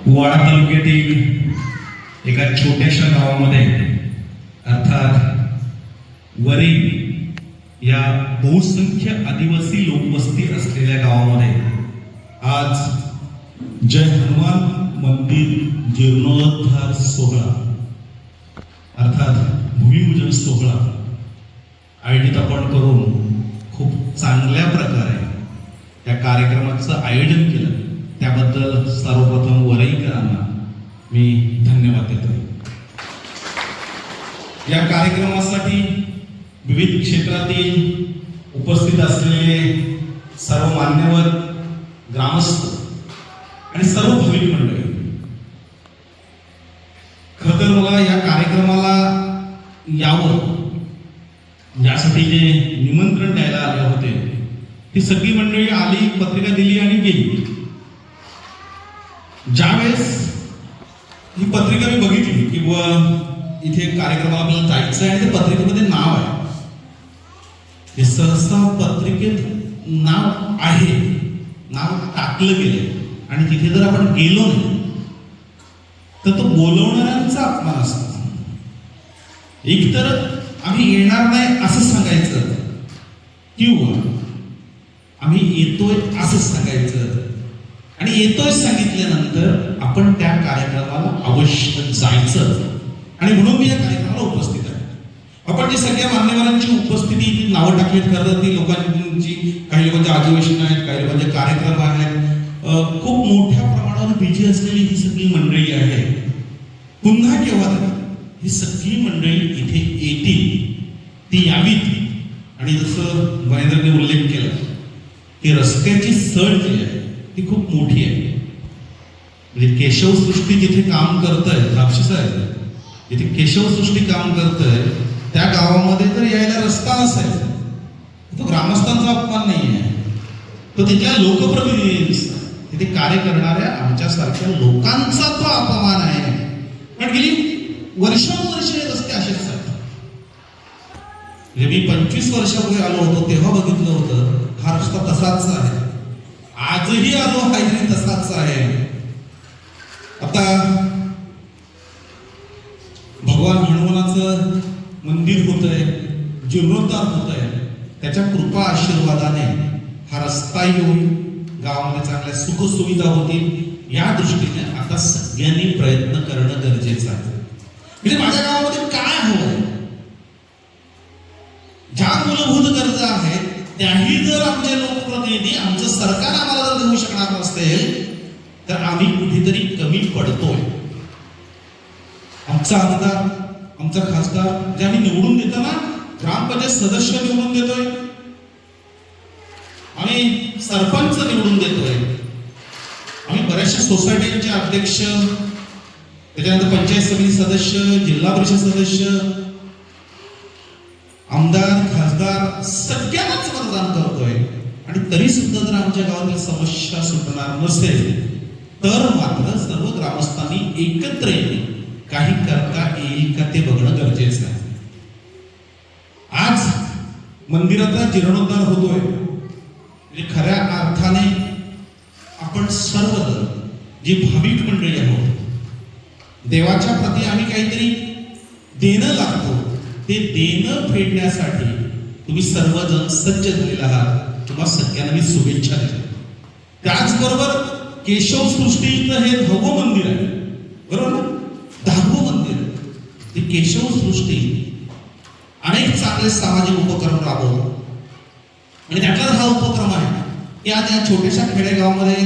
वाडा तालुक्यातील एका छोट्याशा गावामध्ये अर्थात वरी या बहुसंख्य आदिवासी लोकवस्ती असलेल्या गावामध्ये आज जय हनुमान मंदिर जीर्णोद्धार सोहळा अर्थात भूमिपूजन सोहळा आयोजित आपण करून खूप चांगल्या प्रकारे या कार्यक्रमाचं आयोजन केलं त्याबद्दल सर्वप्रथम वरईकरांना मी धन्यवाद देतो। या कार्यक्रमासाठी विविध क्षेत्रातील उपस्थित असलेले सर्व मान्यवर ग्रामस्थ आणि सर्व भाविक मंडळी, खरं तर मला या कार्यक्रमाला यावं यासाठी जे निमंत्रण द्यायला आले होते ती सगळी मंडळी आली, पत्रिका दिली आणि गेली। ज्यावेळेस ही पत्रिका मी बघितली की इथे कार्यक्रमाला आपल्याला जायचं आहे आणि त्या पत्रिकेमध्ये नाव आहे, हे सहसा पत्रिकेत नाव आहे, नाव टाकलं गेलं आणि तिथे जर आपण गेलो नाही तर तो बोलवणाऱ्यांचा अपमान असतो। एकतर आम्ही येणार नाही असं सांगायचं किंवा आम्ही येतोय असं सांगायचं आणि येतोय सांगितल्यानंतर आपण त्या कार्यक्रमाला अवश्य जायचं। आणि म्हणून मी या कार्यक्रमाला उपस्थित आहे। आपण जी सगळ्या मान्यवरांची उपस्थिती नावं टाकलीत, खरं ती लोकांची, काही लोकांचे अधिवेशन आहेत, काही लोकांचे कार्यक्रम आहेत, खूप मोठ्या प्रमाणावर बिझी असलेली ही सगळी मंडळी आहे। पुन्हा केव्हा ही सगळी मंडळी इथे येतील, ती यावीत आणि जसं महेंद्रने उल्लेख केला की रस्त्याची सड जी आहे ती खूप मोठी आहे। म्हणजे केशवसृष्टी जिथे काम करतंय, द्राक्षी साहेब जिथे केशवसृष्टी काम करतंय त्या गावामध्ये जर यायला रस्ता नसेल तो ग्रामस्थांचा अपमान नाही आहे, तो तिथल्या लोकप्रतिनिधींचा, तिथे कार्य करणाऱ्या आमच्यासारख्या लोकांचा तो अपमान आहे। पण गेली वर्षानुवर्ष हे रस्ते असेच आहेत। म्हणजे मी 25 वर्षापूर्वी आलो होतो तेव्हा बघितलं होतं हा रस्ता तसाच आहे, आजही आलो हाही तसाच आहे। आता भगवान हनुमानाचं मंदिर होतंय, जीर्णोद्धार होतंय, त्याच्या कृपा आशीर्वादाने हा रस्ता येऊन गावामध्ये चांगल्या सुखसुविधा होतील या दृष्टीने आता सगळ्यांनी प्रयत्न करणं गरजेचं आहे। म्हणजे माझ्या गावामध्ये काय हवंय, ज्या मूलभूत गरजा आहेत त्याही जर आमचे लोकप्रतिनिधी, आमचं सरकार आम्हाला जर देऊ शकणार नसेल तर आम्ही कुठेतरी कमी पडतोय। आमचा आमदार, आमचा खासदार जे आम्ही निवडून देतो ना, ग्रामपंचायत सदस्य निवडून देतोय, आम्ही सरपंच निवडून देतोय, आम्ही बऱ्याचशा सोसायटीचे अध्यक्ष, त्याच्यानंतर पंचायत समिती सदस्य, जिल्हा परिषद सदस्य, आमदार, खासदार सगळ्यांनाच मतदान करतोय आणि तरी सुद्धा जर आमच्या गावातील समस्या सुटणार नसेल तर मात्र सर्व ग्रामस्थांनी एकत्र येऊन काही करता येईल का ते बघणं गरजेचं आहे। आज मंदिराचा जीर्णोद्धार होतोय म्हणजे खऱ्या अर्थाने आपण सर्वजण जी भाविक मंडळी आहोत, देवाच्या प्रती आम्ही काहीतरी देणं लागतो, ते देणं फेडण्यासाठी तुम्ही सर्वजण सज्ज झालेले आहात। तुम्हा सगळ्यांना मी शुभेच्छा देतो। त्याचबरोबर केशवसृष्टीचं हे 10वं मंदिर आहे, बरोबर ना, 10वं मंदिर, ते केशवसृष्टी अनेक चांगले सामाजिक उपक्रम राबवतो आणि त्यातला हा उपक्रम आहे की आज या छोट्याशा खेडेगावामध्ये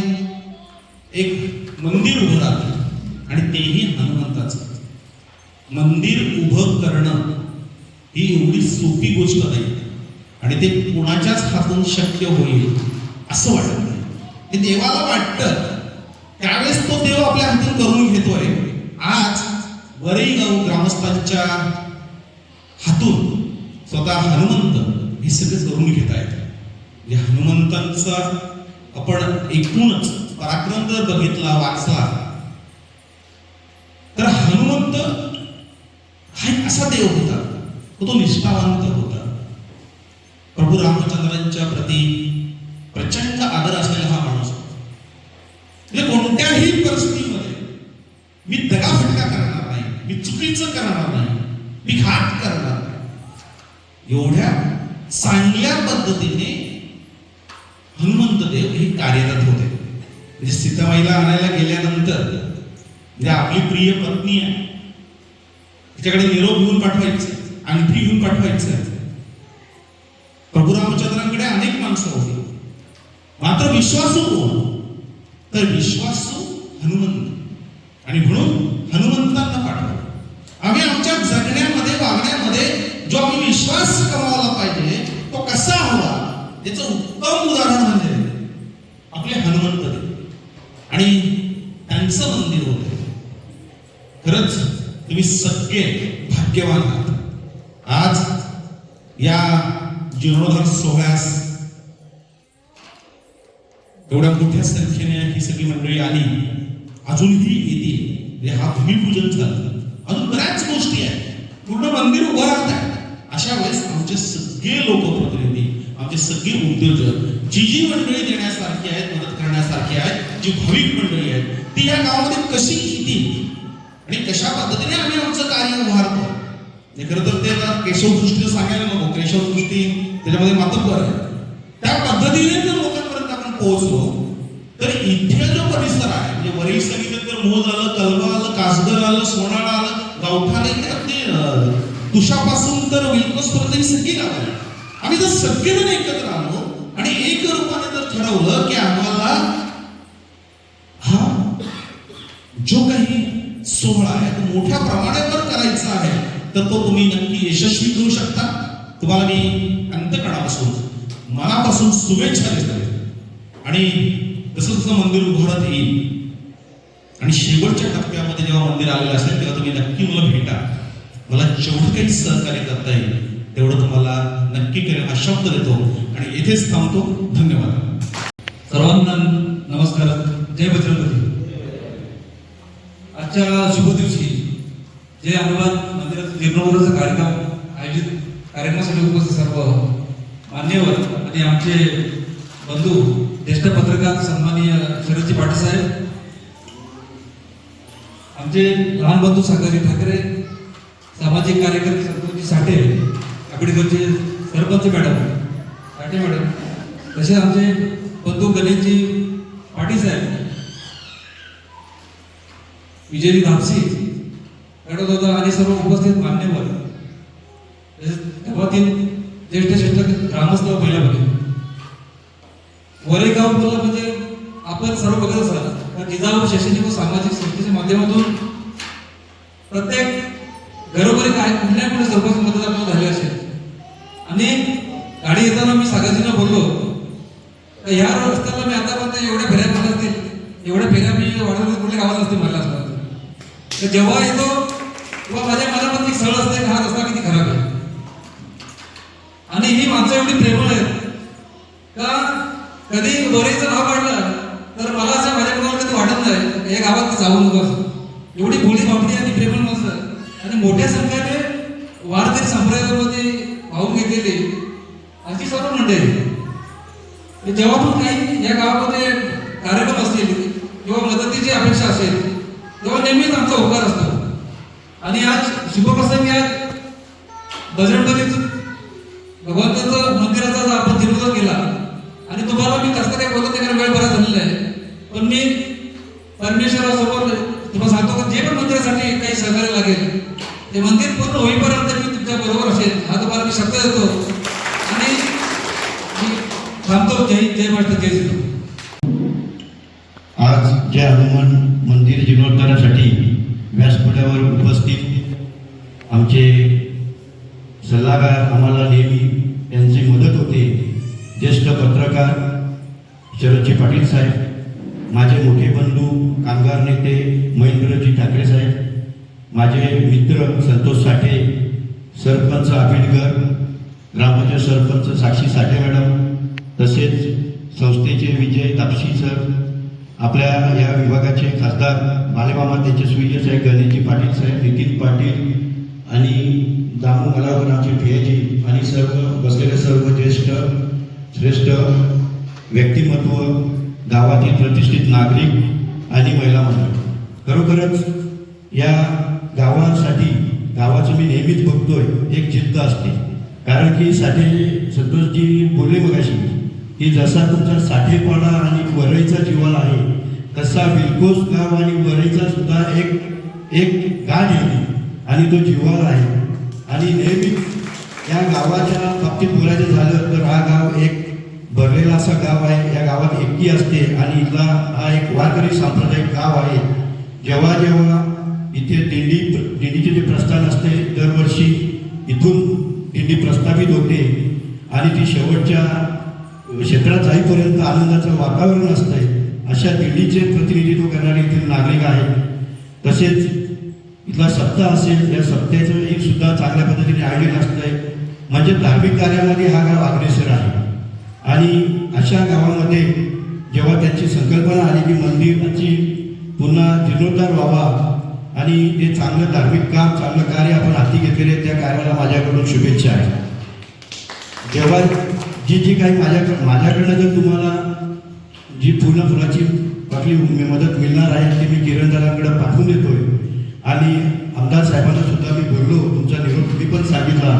एक मंदिर उभं राहतं आणि तेही हनुमंताचं मंदिर उभं करणं ही एवढी सोपी गोष्ट नाही आणि ते कुणाच्याच हातून शक्य होईल असं वाटत नाही। ते देवाला वाटतं त्यावेळेस तो देव आपल्या हातून करून घेतोय। आज वरई गाव ग्रामस्थांच्या हातून स्वतः हनुमंत हे सगळे करून घेत आहेत। म्हणजे हनुमंतांचा आपण एकूणच पराक्रम जर बघितला, वाचला तर हनुमंत हा एक असा देव होता, तो निष्ठावंत होता। प्रभू रामचंद्रांच्या प्रती प्रचंड आदर असलेला हा माणूस होता। म्हणजे कोणत्याही परिस्थितीमध्ये मी दगाफटका करणार नाही, मी चुकीचं करणार नाही, मी घात करणार नाही. एवढ्या चांगल्या पद्धतीने हनुमंत देव हे कार्यरत होते. म्हणजे सीतामाईला आणायला गेल्यानंतर म्हणजे आपली प्रिय पत्नी आहे, तिच्याकडे निरोप घेऊन पाठवायचं, अंगठी घेऊन पाठवायचं. प्रभू रामचंद्रांकडे अनेक माणसं होती, मात्र विश्वासू कोण? तर विश्वासू हनुमंत. आणि म्हणून हनुमंतांना पाठवलं. आम्ही आमच्या जगण्यामध्ये वागण्यामध्ये जो आम्ही विश्वास कमावला पाहिजे तो कसा हवा याचं उत्तम उदाहरण म्हणजे आपले हनुमंत देव. आणि त्यांचं मंदिर होतं. खरंच तुम्ही सगळे भाग्यवान आहात. आज या जीर्णोद्धार सोहळ्यास एवढ्या मोठ्या संख्येने ही सगळी मंडळी आली, अजूनही येते. हा भूमिपूजन झालं, अजून बऱ्याच गोष्टी आहेत, पूर्ण मंदिर उभं राहत आहे. अशा वेळेस आमचे सगळे लोकप्रतिनिधी, आमचे सगळे उद्योजक, जी मंडळी देण्यासारखी आहेत, मदत करण्यासारखी आहेत, जी भाविक मंडळी आहेत, ती या गावामध्ये कशी येतील आणि कशा पद्धतीने आम्ही आमचं कार्य उभारतो. खरं तर ते केशवदृष्टीनं सांगायला नको, केशवदृष्टी त्याच्यामध्ये मातब्बर आहे. त्या पद्धतीने जर लोकांपर्यंत आपण पोहोचलो तर इथे जो परिसर आहे, म्हणजे वरही सांगितलं तर मोज आलं, कलवा आलं, कासगर आलं, सोनाळा आलं, गावठाण, इकडे अगदी तुषापासून तर विलकोसपर्यंत ही सगळी गाव आहे. आम्ही जर सगळेजण एकत्र आलो आणि एक रूपाने जर ठरवलं की आम्हाला हा जो काही सोहळा आहे तो मोठ्या प्रमाणावर करायचा आहे, तर तो तुम्ही नक्की यशस्वी करू शकता. तुम्हाला मी अंतःकरणापासून, मनापासून शुभेच्छा देतो. आणि जसं जसं मंदिर उभारत येईल आणि शेवटच्या टप्प्यामध्ये जेव्हा मंदिर आलेलं असेल तेव्हा तुम्ही नक्की मला भेटा. मला जेवढं काही सहकार्य करता येईल तेवढं तुम्हाला नक्की करेल हा शब्द देतो आणि येथेच थांबतो. धन्यवाद. सर्वांना नमस्कार. जय बजरंगबली. आजच्या शुभ दिवशी जे अनुवाद मंदिरात जीर्णोद्धाराचा कार्यक्रमासाठी उपस्थित सर्व मान्यवर आणि आमचे बंधू, ज्येष्ठ पत्रकार सन्माननीय शरदजी पाटील साहेब, आमचे लहान बंधू सागरजी ठाकरे, सामाजिक कार्यकर्ते सरपंच साठे, आंबेडकरचे सरपंच मॅडम साठे मॅडम, तसेच आमचे बंधू गणेशजी पाटील साहेब, विजयजी धापसी दादा आणि सर्व उपस्थित मान्यवर, गावातील ज्येष्ठ ग्रामस्थ महिला भगिनी. वरेगाव बोललं म्हणजे आपण सर्व बघत असाल जिजाऊ शैक्षणिक व सामाजिक संस्थेच्या माध्यमातून प्रत्येक घरोघरी काय कुठल्या कुठल्या सरपंच मतदान झाले असेल. आणि गाडी येताना मी सागरजींना बोललो तर ह्या रस्त्याला मी आतापर्यंत एवढ्या फेऱ्या मारल्या असतील, एवढ्या फेऱ्या मी वाढवल्या कुठल्या गावात असतील मला असतात. तर जेव्हा येतो तेव्हा माझ्या मनामध्ये एक सळ असते हा रस्ता किती खराब आहे. आणि ही माणसं एवढी प्रेमळ आहेत का कधी वरेचं नाव काढलं तर मला असं माझ्या मनाला कधी वाटत नाही या गावात जाऊ नको असं. एवढी भोळी बापडी आणि प्रेमळ माणसं आणि मोठ्या संख्येने वारकरी संप्रदायामध्ये वाहून घेतलेली अशी सर्व मंडळी. जेव्हा पण काही या गावामध्ये कार्यक्रम असतील किंवा मदतीची अपेक्षा असेल तेव्हा नेहमीच आमचा होकार असतो. आणि आज शुभप्रसंगी आज बजरंगबलीचं भगवंताचं मंदिराचा आपण जीर्णोद्धार केला आणि तुम्हाला मी कसं काय बोलत नाही कारण वेळ बरा झालेला आहे. पण मी परमेश्वरासमोर तुम्हाला सांगतो की जे पण मंदिरासाठी काही सहकार्य लागेल ते मंदिर पूर्ण होईपर्यंत मी तुमच्या बरोबर असेल हा तुम्हाला मी शब्द देतो. आणि मी थांबतो. जय महाराष्ट्र, जय श्रीराम. आज ज्या हनुमान मंदिर जीर्णोद्धारासाठी व्यासपीठावर उपस्थित आमचे सल्लागार, आम्हाला नेहमी त्यांची मदत होते, ज्येष्ठ पत्रकार शरदजी पाटील साहेब, माझे मोठे बंधू कामगार नेते महेंद्रजी ठाकरे साहेब, माझे मित्र संतोष साठे, सरपंच आंबेडकर, ग्रामपंचायत सरपंच साक्षी साठे मॅडम, तसेच संस्थेचे विजय तापशी सर, आपल्या या विभागाचे खासदार बालेमामा त्यांचे सुय्य साहेब, गणेशजी पाटील साहेब, नितीन पाटील आणि दामू मलावकर आमचे फियाजी आणि सर्व बसलेले सर्व ज्येष्ठ श्रेष्ठ व्यक्तिमत्व, गावातील प्रतिष्ठित नागरिक आणि महिला मंडळ. खरोखरच या गावासाठी गावाचं मी नेहमीच बघतोय एक जिद्द असते. कारण की संतोषजी बोलले मगाशी की जसा तुमचा साठेपाडा आणि वरईचा जिव्हाळा आहे तसा विलकोस गाव आणि वरईचा सुद्धा एक गाठ येते आणि तो जिव्हाळा आहे. आणि नेहमी या गावाच्या बाबतीत बोलायचं झालं तर हा गाव एक भरलेला असा गाव आहे. या गावात एकी असते आणि इथला हा एक वारकरी सांप्रदायिक गाव आहे. जेव्हा जेव्हा इथे दिंडीचे जे प्रस्थान असते दरवर्षी इथून दिंडी प्रस्थापित होते आणि ती शेवटच्या क्षेत्रात जाईपर्यंत आनंदाचं वातावरण असतंय. अशा दिंडीचे प्रतिनिधित्व करणारे इथील नागरिक आहेत. तसेच इथला सप्ताह असेल या सप्त्याचं एक सुद्धा चांगल्या पद्धतीने आयोजन असतंय. म्हणजे धार्मिक कार्यामध्ये हा गाव अग्रेसर आहे. आणि अशा गावामध्ये जेव्हा त्यांची संकल्पना आली की मंदिराची पुन्हा जीर्णोद्धार व्हावा आणि ते चांगलं धार्मिक काम चांगलं कार्य आपण हाती घेतलेले त्या कार्याला माझ्याकडून शुभेच्छा आहे. जेव्हा जी काही माझ्याकडनं जर तुम्हाला जी पूर्ण फुलाची आपली मदत मिळणार आहे ती मी किरणदारांकडे पाठवून देतोय. आणि आमदार साहेबांना सुद्धा मी बोललो तुमचा निरोप मी पण सांगितला.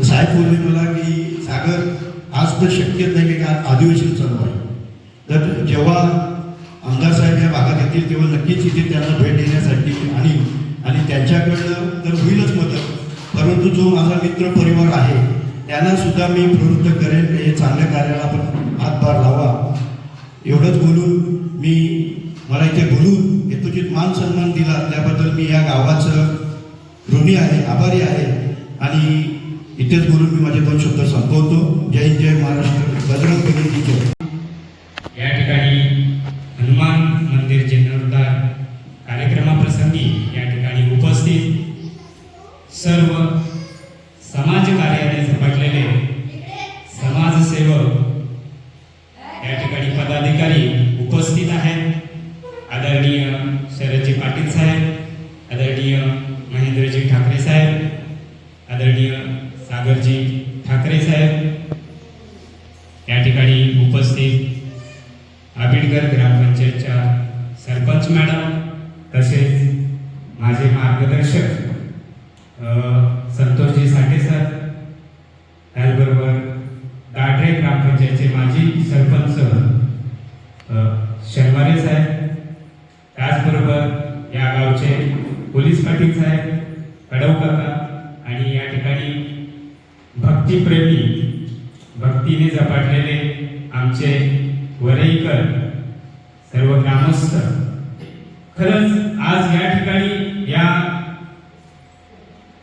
साहेब बोलले मला की सागर आज तर शक्यच नाही की आज अधिवेशन चालू आहे. तर जेव्हा आमदार साहेब या भागात येतील तेव्हा नक्कीच इथे त्यांना भेट देण्यासाठी आणि त्यांच्याकडनं तर होईलच मदत, परंतु जो माझा मित्र परिवार आहे त्यांना सुद्धा मी प्रवृत्त करेन हे चांगल्या कार्याला आपण हातभार लावा. एवढंच बोलून मला इथे बोलून यथोचित मान सन्मान दिला त्याबद्दल मी या गावाचं ऋणी आहे, आभारी आहे. आणि इथेच बोलून मी माझे 2 शब्द संपवतो. जय हिंद, जय महाराष्ट्र, बजरंग बली की जय. या ठिकाणी हनुमान मंदिर जीर्णोद्धार कार्यक्रमाप्रसंगी या ठिकाणी उपस्थित सर्व समाज कार्याने झपाटलेले समाजसेवक या ठिकाणी पदाधिकारी उपस्थित आहेत. आदरणीय शरदजी पाटील साहेब, आदरणीय महेंद्रजी ठाकरे साहेब, आदरणीय सागरजी ठाकरे साहेब, या ठिकाणी उपस्थित आबिडकर ग्रामपंचायतच्या सरपंच मॅडम, तसेच माझे मार्गदर्शक संतोषजी साठे सर, त्याचबरोबर दाढरे ग्रामपंचायतचे माजी सरपंच शनिवारे साहेब, त्याचबरोबर या गावचे पोलीस पाटील साहेब, कडव काका आणि या ठिकाणी भक्तिप्रेमी भक्तीने झपाटलेले आमचे वरईकर सर्व ग्रामस्थ. खरंच आज या ठिकाणी या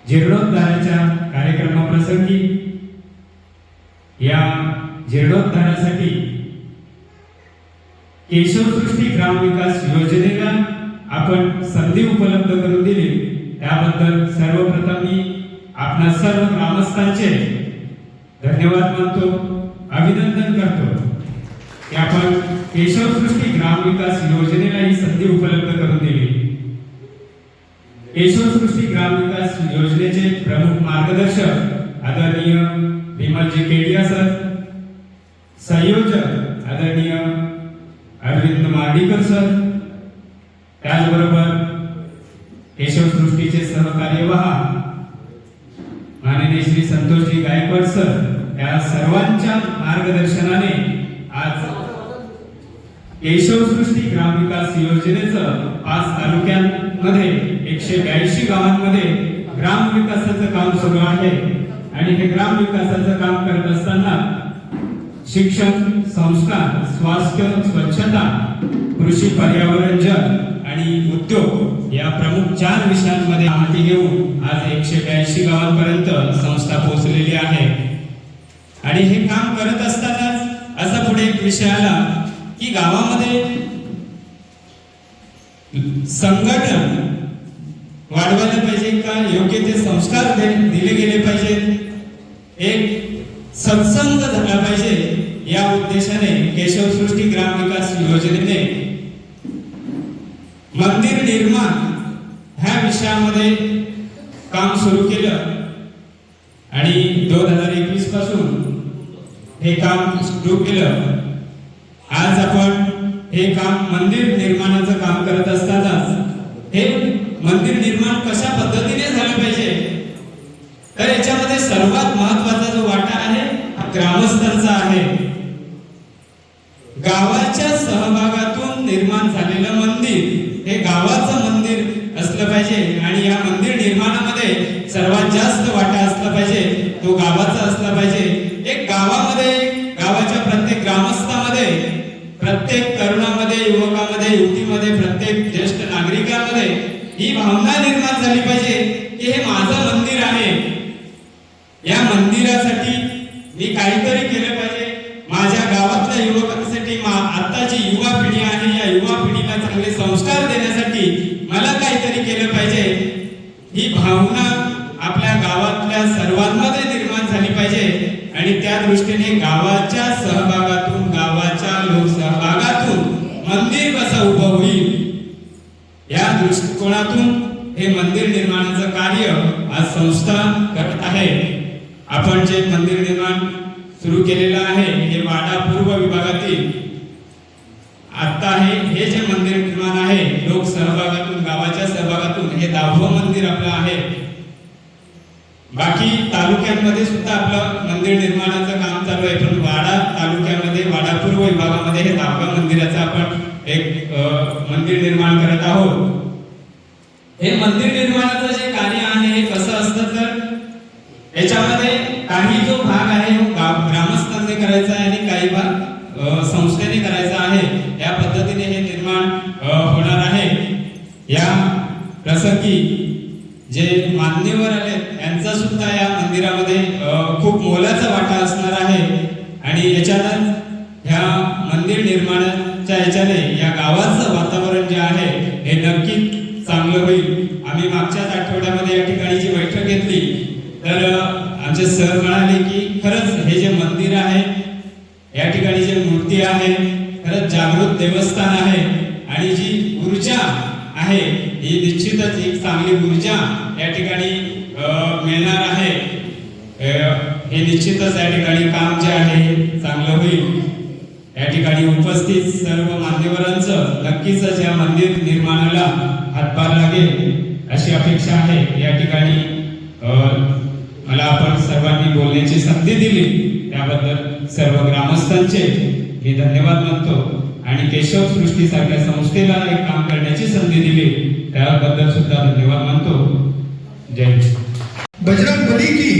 जीर्णोद्धाराच्या कार्यक्रमाप्रसंगी या जीर्णोद्धारासाठी केशवसृष्टी ग्रामविकास योजनेला आपण संधी उपलब्ध करून दिली त्याबद्दल सर्वप्रथम मी आपणा सर्व ग्रामस्थांचे धन्यवाद मानतो, अभिनंदन करतो की आपण केशवसृष्टी ग्रामविकास योजनेला ही संधी उपलब्ध करून दिली. केशवसृष्टी ग्रामविकास योजनेचे प्रमुख मार्गदर्शक आदरणीय विमलजी केडिया सर, संयोजक आदरणीय अरविंद मार्डीकर सर, त्याचबरोबर केशवसृष्टीचे सहकार्यवाह माननीय श्री संतोषजी गायकवाड सर, या सर्वांच्या मार्गदर्शनाने आज केशवसृष्टी ग्रामविकास योजनेचं 5 तालुक्यांमध्ये 182 गावांमध्ये ग्राम विकासाचं काम सुरू आहे. आणि हे ग्राम विकासाचं काम करत असताना शिक्षण, संस्कार, स्वास्थ्य, स्वच्छता, कृषी, पर्यावरण, जल आणि उद्योग या प्रमुख 4 विषयांमध्ये हाती घेऊन आज 182 गावांपर्यंत संस्था पोहोचलेली आहे. आणि हे काम करत असतानाच असा पुढे एक विषय आला की गावामध्ये संघटन वाढवायला पाहिजे का, योग्य ते संस्कार दिले गेले पाहिजे, एक सत्संग झाला पाहिजे. या उद्देशाने केशवसृष्टी ग्रामविकास योजनेने मंदिर निर्माण ह्या विषयामध्ये काम सुरू केलं आणि 2021 पासून हे काम सुरू केलं. आज आपण हे काम मंदिर निर्माणाचं काम करत असतानाच हे मंदिर याच्यामध्ये सर्वात महत्वाचा जो वाटा आहे हा ग्रामस्थांचा आहे. गावाच्या सहभागातून निर्माण झालेलं मंदिर हे गावाचं मंदिर असलं पाहिजे आणि या मंदिर निर्माणामध्ये सर्वात जास्त वाटा असला पाहिजे तो गावाचा असला पाहिजे. एक गावामध्ये, गावाच्या प्रत्येक ग्रामस्थामध्ये, प्रत्येक तरुणामध्ये, युवकामध्ये, युवतीमध्ये, प्रत्येक ज्येष्ठ नागरिकांमध्ये ही भावना निर्माण झाली पाहिजे की हे माझं मंदिर आहे. या मंदिरासाठी मी काहीतरी केलं पाहिजे. माझ्या गावातल्या युवकांसाठी, आता जी युवा पिढी आहे या युवा पिढीला चांगले संस्कार देण्यासाठी मला काहीतरी केलं पाहिजे. ही भावना आपल्या गावातल्या सर्वांमध्ये निर्माण झाली पाहिजे आणि त्या दृष्टीने गावाच्या सहभागातून, गावाच्या लोकसहभागातून मंदिर कसं उभं होईल या दृष्टिकोनातून हे मंदिर निर्माणाचं कार्य आज संस्था करत आहे. आपण जे मंदिर निर्माण सुरू केलेलं आहे हे वाडा पूर्व विभागातील आता हे जे मंदिर निर्माण आहे लोक सहभागातून, गावाच्या सहभागातून हे 10वं मंदिर आपलं आहे. बाकी तालुक्यांमध्ये सुद्धा आपलं मंदिर निर्माणाचं काम चालू आहे, पण वाडा तालुक्यामध्ये, वाडा पूर्व विभागामध्ये हे 10व्या मंदिराचं आपण एक मंदिर निर्माण करत आहोत. हे मंदिर निर्माणाचं जे कार्य आहे हे कसं असतं तर याच्यामध्ये काही जो भाग आहे तो ग्रामस्थांनी करायचा आहे आणि काही भाग संस्थेने करायचा आहे. या पद्धतीने हे निर्माण होणार आहे. या प्रसंगी जे मान्यवर आले यांचा सुद्धा या मंदिरामध्ये खूप मोलाचा वाटा असणार आहे आणि याच्यानं ह्या मंदिर निर्माणाच्या याच्याने या गावाचं वातावरण जे आहे हे नक्कीच चांगलं होईल. आम्ही मागच्याच आठवड्यामध्ये या ठिकाणी जी बैठक घेतली तर आमचे सर म्हणाले की खरंच हे जे मंदिर आहे, या ठिकाणी जी मूर्ती आहे खरंच जागृत देवस्थान आहे आणि जी ऊर्जा आहे ही निश्चितच एक चांगली ऊर्जा या ठिकाणी मिळणार आहे. हे निश्चितच या ठिकाणी काम जे आहे चांगलं होईल. या ठिकाणी उपस्थित सर्व मान्यवरांचं नक्कीच या मंदिर निर्माणाला हातभार लागेल अशी अपेक्षा आहे. या ठिकाणी मला आपण सर्वांनी बोलण्याची संधी दिली त्याबद्दल सर्व ग्रामस्थांचे मी धन्यवाद मानतो आणि केशव सृष्टी सारख्या संस्थेला एक काम करण्याची संधी दिली त्याबद्दल सुद्धा धन्यवाद मानतो. जय हिंद. बजरंग बली की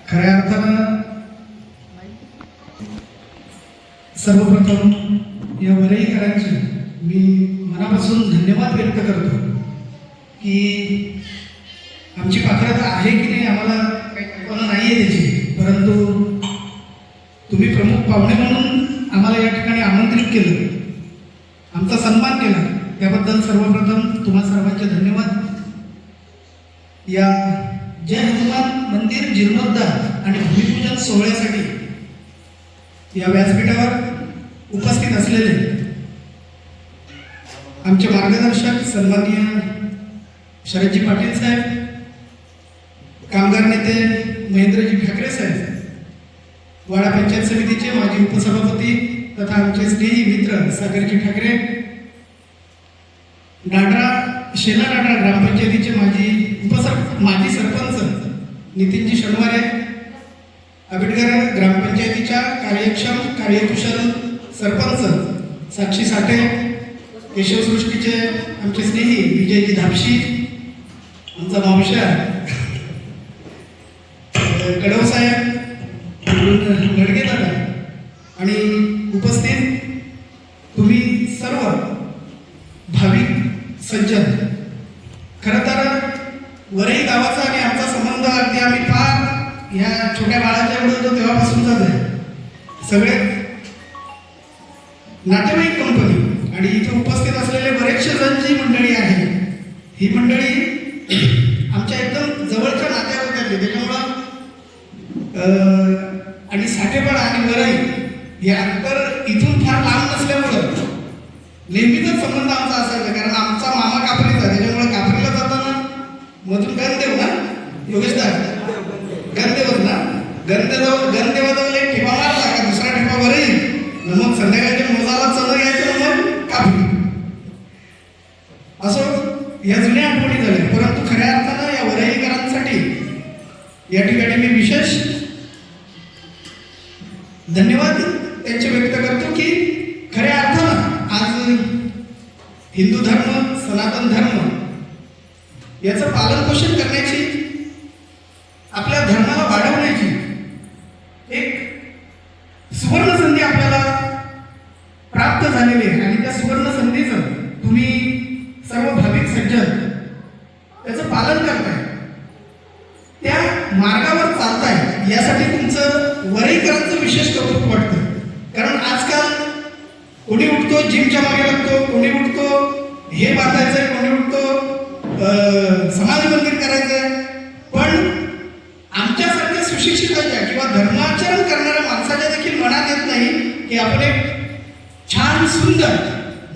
खऱ्या अर्थानं सर्वप्रथम या वरईकरांचे मी मनापासून धन्यवाद व्यक्त करतो की आमची पात्रता आहे की नाही आम्हाला काही कल्पना नाही आहे त्याची, परंतु तुम्ही प्रमुख पाहुणे म्हणून आम्हाला या ठिकाणी आमंत्रित केलं, आमचा सन्मान केला, त्याबद्दल सर्वप्रथम तुम्हा सर्वांचे धन्यवाद. या जय हनुमान मंदिर जीर्णोद्धार आणि भूमिपूजन सोहळ्यासाठी या व्यासपीठावर उपस्थित असलेले आमचे मार्गदर्शक सन्माननीय शरदजी पाटील साहेब, कामगार नेते महेंद्रजी ठाकरे साहेब, वाडा पंचायत समितीचे माजी उपसभापती तथा आमचे स्नेही मित्र सागरजी ठाकरे, शेला नाडरा ग्रामपंचायतीचे माजी सरपंच नितीनजी शनवारे, आबिटगर ग्रामपंचायतीच्या कार्यक्षम कार्यकुशल सरपंच साक्षी साठे, केशवसृष्टीचे आमचे स्नेही विजयजी धापशी, आमचा मावशा कडवसाहेब, लडगे दादा आणि उपस्थित तुम्ही सर्व भाविक सज्जन. खरं तर वरई गावाचा आणि आमचा संबंध अगदी आम्ही फार ह्या छोट्या बाळाच्या एवढं होतो तेव्हापासूनचाच आहे. सगळे नातेवाईक कंपनी आणि इथे उपस्थित असलेले बरेचसे जण जी मंडळी आहे ही मंडळी आमच्या एकदम जवळच्या नात्या होत्या. त्याच्यामुळं आणि साठेपाडा आणि वरई हे अंतर इथून फार लांब नसल्यामुळं नेहमीचाच संबंध आमचा असायचा, कारण आमचा मामा कापरीचा, त्याच्यामुळे कापरीला जाताना मधून गणदेव ना योगेशदा गणदेवच ना गणदेवाजवळ एक ठिपा मारला का दुसरा ठिपा वरई, मग संध्याकाळच्या मोजाला चल घ्यायचं मग कापरी. असं या जुन्या आठवणी झाल्या. परंतु खऱ्या अर्थानं या वरईकरांसाठी या ठिकाणी मी विशेष धन्यवाद त्यांचे व्यक्त करतो की खऱ्या अर्थानं आज हिंदू धर्म, सनातन धर्म याचं पालनपोषण करण्याची, आपल्या धर्माला वाढवण्याची एक सुवर्ण संधी आपल्याला प्राप्त झालेली आहे आणि त्या सुवर्ण संधीचं तुम्ही सर्व भाविक सज्जन त्याचं पालन करताय, त्या मार्गावर चालताय, यासाठी तुमचं वरईकरांचं विशेष कौतुक वाटतं. कारण आजकाल कोणी उठतो जिमच्या मागे लागतो, कोणी उठतो हे बांधायचंय, कोणी उठतो समाज मंदिर करायचंय, पण आमच्यासारख्या सुशिक्षिताच्या किंवा धर्माचरण करणाऱ्या माणसाच्या देखील मनात येत नाही की आपण एक छान सुंदर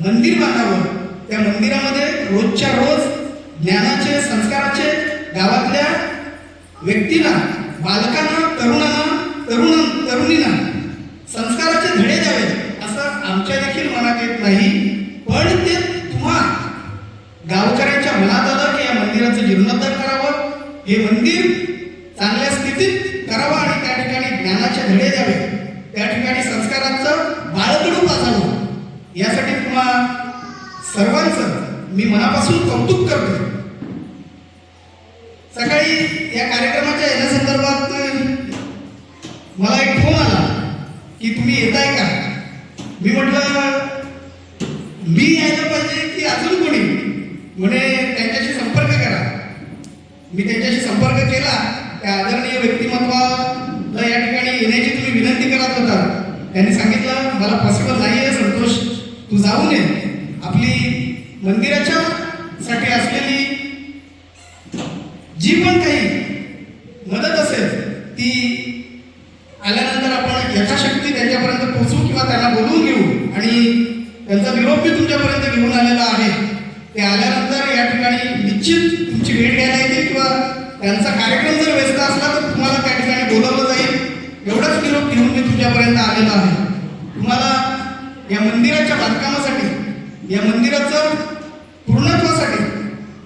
मंदिर बांधावं, त्या मंदिरामध्ये रोजच्या रोज ज्ञानाचे, संस्काराचे, गावातल्या व्यक्तीला, बालकांना, तरुणींना संस्काराचे धडे द्यावे असं आमच्या देखील मनात येत नाही. पण ते तुम्हा गावकऱ्यांच्या मनात आलं की या मंदिराचं जीर्णोद्धार करावं, हे मंदिर चांगल्या स्थितीत करावं आणि त्या ठिकाणी ज्ञानाचे धडे द्यावे, त्या ठिकाणी संस्कारांचं बाळकडू पाजावं, यासाठी तुम्हा सर्वांचं मी मनापासून कौतुक करतो. सकाळी या कार्यक्रमाच्या येण्यासंदर्भात मला एक फोन आला की तुम्ही येताय का. मी म्हटलं मी यायला पाहिजे की अजून कोणी, म्हणे त्यांच्याशी संपर्क करा. मी त्यांच्याशी संपर्क केला. त्या आदरणीय व्यक्तिमत्वाला या ठिकाणी येण्याची तुम्ही विनंती करत होता. त्यांनी सांगितलं मला पॉसिबल नाही आहे संतोष, तू जाऊन ये. आपली मंदिराच्या साठी असलेली जी पण काही मदत असेल ती आल्यानंतर आपण यथाशक्ती त्यांच्यापर्यंत पोहोचू किंवा त्यांना बोलवून घेऊ आणि त्यांचा निरोप मी तुमच्यापर्यंत घेऊन आलेला आहे. ते आल्यानंतर या ठिकाणी निश्चित तुमची भेट घ्यायला येतील किंवा त्यांचा कार्यक्रम जर व्यस्त असला तर तुम्हाला त्या ठिकाणी बोलवलं जाईल. एवढाच निरोप घेऊन मी तुमच्यापर्यंत आलेला आहे. तुम्हाला या मंदिराच्या बांधकामासाठी, या मंदिराचं पूर्णत्वासाठी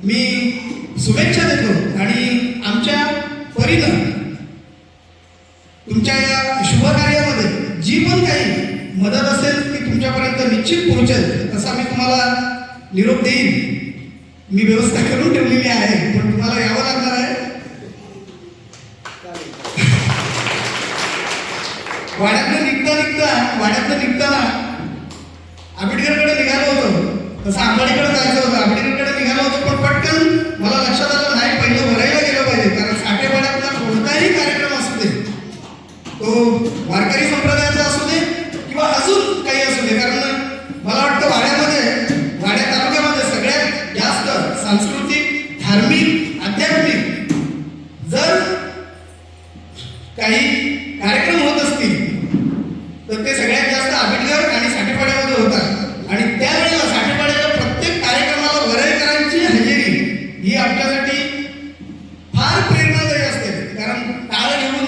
मी शुभेच्छा देतो आणि आमच्या परीनं तुमच्या या शुभ कार्यामध्ये जी पण काही मदत असेल ती तुमच्यापर्यंत निश्चित पोहोचेल असा मी तुम्हाला निरोप देईन. मी व्यवस्था करून ठेवलेली आहे, पण तुम्हाला यावं लागणार आहे. वाड्यातनं निघताना आंबेडकरकडे निघालो होतो, तसं आंबाडीकडे जायचं होतं. आंबेडकरकडे निघालो होतो पण पटकन मला लक्षात आलं नाही, पहिलं भरायला गेलं पाहिजे. कारण साठेवाड्यातला कोणताही कार्यक्रम असू दे, तो वारकरी संप्रदायाचा असू दे किंवा अजून काही असू दे, कारण मला वाटतं वाड्या तालुक्यामध्ये सगळ्यात जास्त सांस्कृतिक, धार्मिक, आध्यात्मिक जर काही कार्यक्रम होत असतील तर ते सगळ्यात जास्त आंबेडकर आणि साठेपाड्यामध्ये होतात. आणि त्यावेळेला साठेपाड्याच्या प्रत्येक कार्यक्रमाला वरईकरांची हजेरी ही आमच्यासाठी फार प्रेरणादायी असते. कारण टाळ घेऊन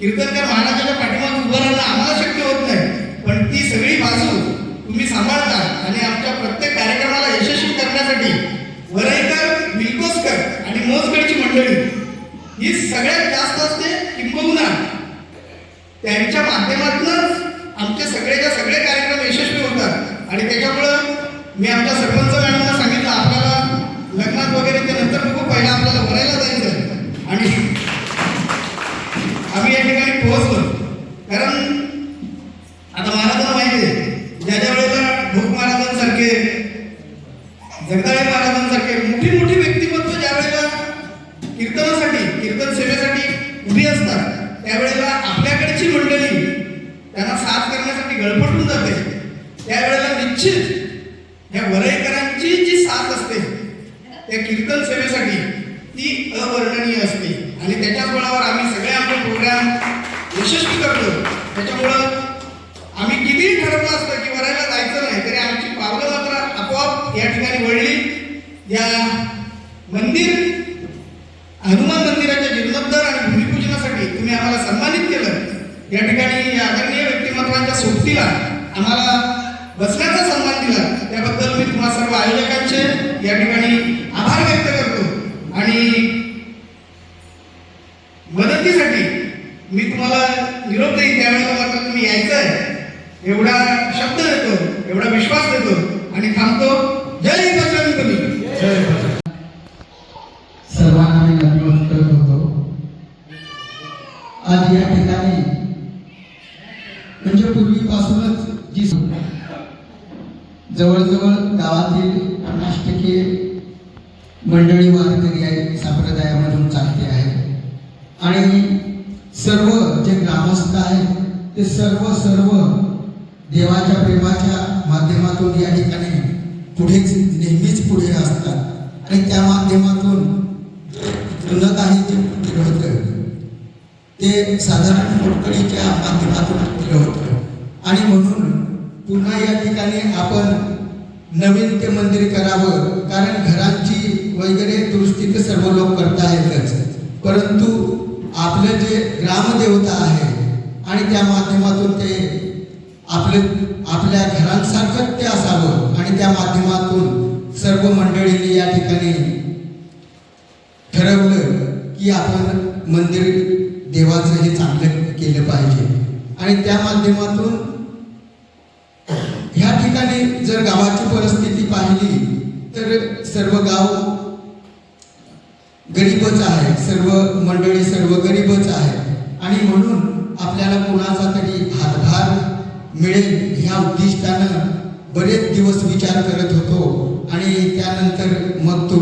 कीर्तनकार महाराजाच्या पाठीमागे उभं राहणं आम्हाला शक्य होत नाही, पण ती सगळी बाजू तुम्ही सांभाळता आणि आमच्या प्रत्येक कार्यक्रमाला यशस्वी करण्यासाठी वरईकर, मिल्कोसकर आणि मोजगडची मंडळी ही सगळ्यात जास्त असते. किंबहुना त्यांच्या माध्यमातूनच आमचे सगळेच्या सगळे कार्यक्रम यशस्वी होतात. आणि त्याच्यामुळं मी आमच्या सरपंच मॅडमला सांगितलं आपल्याला लग्नात वगैरे ते नंतर बघू, पहिला आपल्याला वरायला जायचं. आणि आम्ही या ठिकाणी पोहोचलो. कारण आता महाराजांना माहिती आहे, ज्या वेळेला ढोक महाराजांसारखे, जगदाळे महाराजांसारखे मोठी मोठी व्यक्तिमत्व ज्या वेळेला कीर्तनासाठी, कीर्तन सेवेसाठी उभी असतात, त्यावेळेला आपल्याकडची मंडळी त्यांना साथ करण्यासाठी गळपटून जाते. त्यावेळेला निश्चित ह्या वरईकरांची जी साथ असते त्या कीर्तन सेवेसाठी ती अवर्णनीय असते. आणि त्याच्याच बळावर आम्ही सगळे आमचे प्रोग्राम यशस्वी करतो. त्याच्यामुळं आम्ही कितीही ठरवलं असतं की वरायला जायचं नाही, तरी आमची पावलं मात्र आपोआप या ठिकाणी वळली. या हनुमान मंदिराच्या जीर्णोद्धार आणि भूमिपूजनासाठी तुम्ही आम्हाला सन्मानित केलं. या ठिकाणी या आदरणीय व्यक्तिमत्वांच्या सोबतीला आम्हाला बसण्याचा सन्मान दिला, त्याबद्दल मी तुम्हा सर्व आयोजकांचे या ठिकाणी आभार व्यक्त करतो. आणि निरोप देईन त्यावेळेला मात्र तुम्ही यायचं आहे एवढा शब्द देतो, एवढा विश्वास देतो आणि थांबतो. जय बजरंग बली. जय बजरंग. सर्वांना मी नमस्कार करत होतो. आज या ठिकाणी म्हणजे पूर्वीपासूनच जी जवळजवळ गावातील 50% मंडळी वारकरी आहे संप्रदायामधून चालते आहे आणि सर्व जे ग्रामस्थ आहेत ते सर्व देवाच्या प्रेमाच्या माध्यमातून या ठिकाणी नेहमीच पुढे असतात आणि त्या माध्यमातून जुनं काही जे केलं होतं ते साधारण मोडकळीच्या माध्यमातून केलं होतं आणि म्हणून पुन्हा या ठिकाणी आपण नवीन ते मंदिर करावं. कारण घरांची वगैरे दुरुस्ती तर सर्व लोक करता येतच, परंतु आपलं जे ग्रामदेवता आहे आणि त्या माध्यमातून ते आपल्या घरांसारखंच ते असावं आणि त्या माध्यमातून सर्व मंडळींनी या ठिकाणी ठरवलं की आपण मंदिर देवाचं हे चांगलं केलं पाहिजे आणि त्या माध्यमातून ह्या ठिकाणी जर गावाची परिस्थिती पाहिली तर सर्व गाव गरीबच आहे, सर्व मंडळी सर्व गरीबच आहे आणि म्हणून आपल्याला कोणाचा तरी हातभार मिळेल ह्या उद्दिष्टानं बरेच दिवस विचार करत होतो आणि त्यानंतर मग तो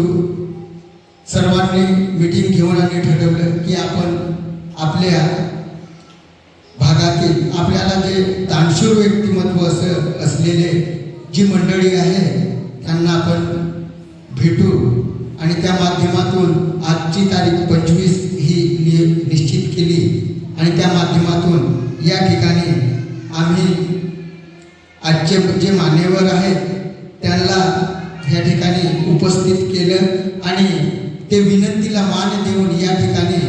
सर्वांनी मीटिंग घेऊन आणि ठरवलं की आपण आपल्या भागातील आपल्याला जे दानशूर व्यक्तिमत्व असलेले जी मंडळी आहे त्यांना आपण भेटू आणि त्या माध्यमातून आजची तारीख 25 ही निश्चित केली आणि त्या माध्यमातून या ठिकाणी आम्ही आजचे जे मान्यवर आहेत त्यांना या ठिकाणी उपस्थित केलं आणि ते विनंतीला मान देऊन या ठिकाणी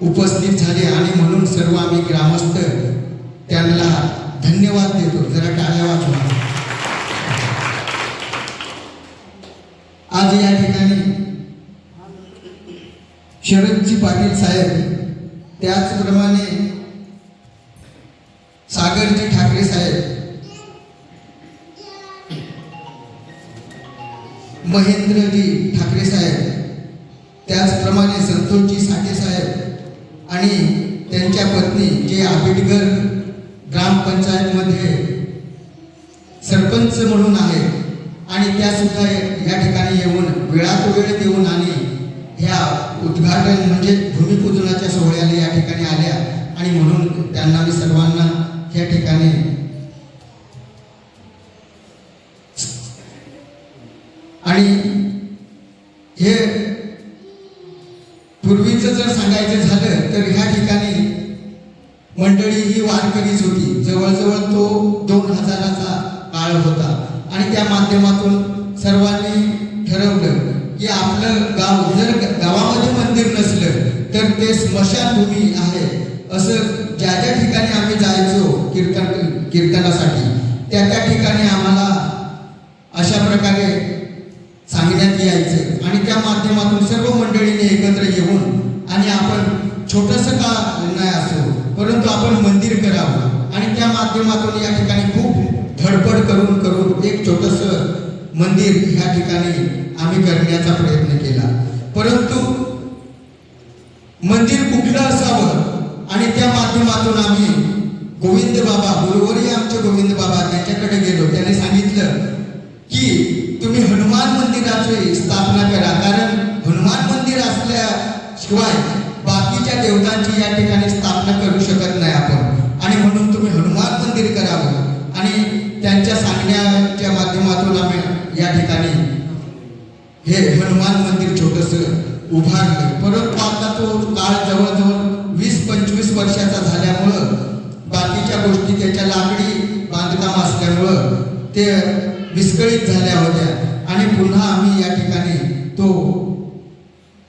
उपस्थित झाले आणि म्हणून सर्व आम्ही ग्रामस्थ त्यांना धन्यवाद देतो. जरा टाळ्या वाजवा. आज या ठिकाणी शरदजी पाटील साहेब, त्याचप्रमाणे सागरजी ठाकरे साहेब, महेंद्रजी ठाकरे साहेब, त्याचप्रमाणे संतोषजी साठे साहेब आणि त्यांच्या पत्नी जे आंबेडकर ग्रामपंचायतमध्ये सरपंच म्हणून आहेत आणि त्या सुद्धा या ठिकाणी येऊन वेळात वेळ देऊन आणि ह्या उद्घाटन म्हणजे भूमिपूजनाच्या सोहळ्याला या ठिकाणी आल्या आणि म्हणून त्यांना मी सर्वांना या ठिकाणी आणि हे पूर्वीचं जर सांगायचं झालं तर ह्या ठिकाणी मंडळी ही वारकरीच होती. जवळजवळ तो 2000चा काळ होता आणि त्या माध्यमातून सर्वांनी ठरवलं की आपलं गाव जर गावामध्ये मंदिर नसलं तर ते स्मशानभूमी आहे असं ज्या ज्या ठिकाणी आम्ही जायचो कीर्तनासाठी त्या ठिकाणी आम्हाला अशा प्रकारे सांगण्यात यायचं आणि त्या माध्यमातून सर्व मंडळीने एकत्र येऊन आणि आपण छोटंसं का नाही असो परंतु आपण मंदिर करावं आणि त्या माध्यमातून या ठिकाणी खूप धडपड करून एक छोटंसं मंदिर ह्या ठिकाणी आम्ही करण्याचा प्रयत्न केला. परंतु मंदिर कुठलं असावं आणि त्या माध्यमातून आम्ही गोविंद बाबा गुरुवरी आमचे गोविंद बाबा त्यांच्याकडे गेलो. त्याने सांगितलं की तुम्ही हनुमान मंदिराची स्थापना करा, कारण हनुमान मंदिर असल्याशिवाय बाकीच्या देवतांची या ठिकाणी स्थापना करू शकत नाही आपण आणि म्हणून तुम्ही हनुमान मंदिर करावं आणि त्यांच्या सांगण्याच्या माध्यमातून आम्ही या ठिकाणी हे हनुमान मंदिर छोटंसं उभारलं. परंतु आता तो काळ जवळजवळ 20-25 वर्षाचा झाल्यामुळं बाकीच्या गोष्टी त्याच्या लाकडी बांधकाम असल्यामुळं ते विस्कळीत झाल्या होत्या आणि पुन्हा आम्ही या ठिकाणी तो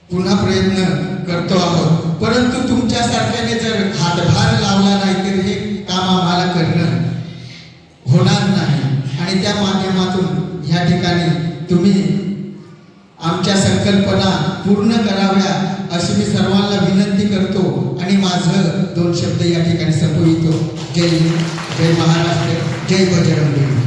पुन्हा प्रयत्न करतो आहोत. परंतु तुमच्यासारख्याने जर हातभार लावला नाही तर हे काम आम्हाला करणं होणार नाही आणि त्या माध्यमातून ह्या ठिकाणी तुम्ही आमच्या संकल्पना पूर्ण कराव्या अशी मी सर्वांना विनंती करतो आणि माझं 2 शब्द या ठिकाणी जय हिंद, जय महाराष्ट्र, जय बजरंग बली.